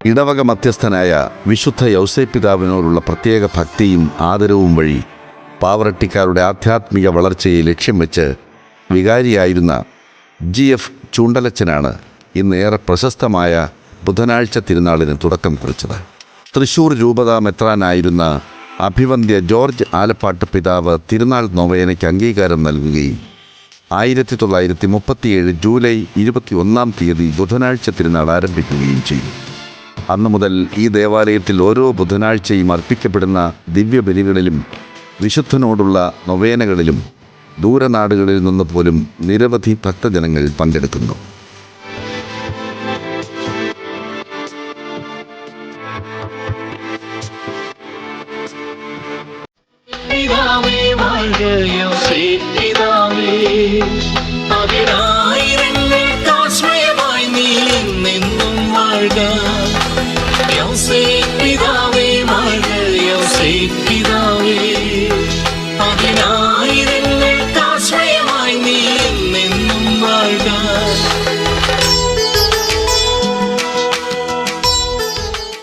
ഇടവക മധ്യസ്ഥനായ വിശുദ്ധ യൗസേപ്പിതാവിനോടുള്ള പ്രത്യേക ഭക്തിയും ആദരവും വഴി പാവറട്ടിക്കാരുടെ ആധ്യാത്മിക വളർച്ചയെ ലക്ഷ്യം വെച്ച് വികാരിയായിരുന്ന GF ചൂണ്ടലച്ചനാണ് ഇന്ന് ഏറെ പ്രശസ്തമായ ബുധനാഴ്ച തിരുനാളിന് തുടക്കം കുറിച്ചത്. തൃശ്ശൂർ രൂപതാ മെത്രാനായിരുന്ന അഭിവന്ദ്യ ജോർജ് ആലപ്പാട്ട് പിതാവ് തിരുനാൾ നൊവേനയ്ക്ക് അംഗീകാരം നൽകുകയും 1937 ജൂലൈ 21 ബുധനാഴ്ച തിരുനാൾ ആരംഭിക്കുകയും ചെയ്തു. അന്നു മുതൽ ഈ ദേവാലയത്തിൽ ഓരോ ബുധനാഴ്ചയും അർപ്പിക്കപ്പെടുന്ന ദിവ്യബലികളിലും വിശുദ്ധനോടുള്ള നൊവേനകളിലും ദൂരനാടുകളിൽ നിന്ന് പോലും നിരവധി ഭക്തജനങ്ങൾ പങ്കെടുക്കുന്നു. Else,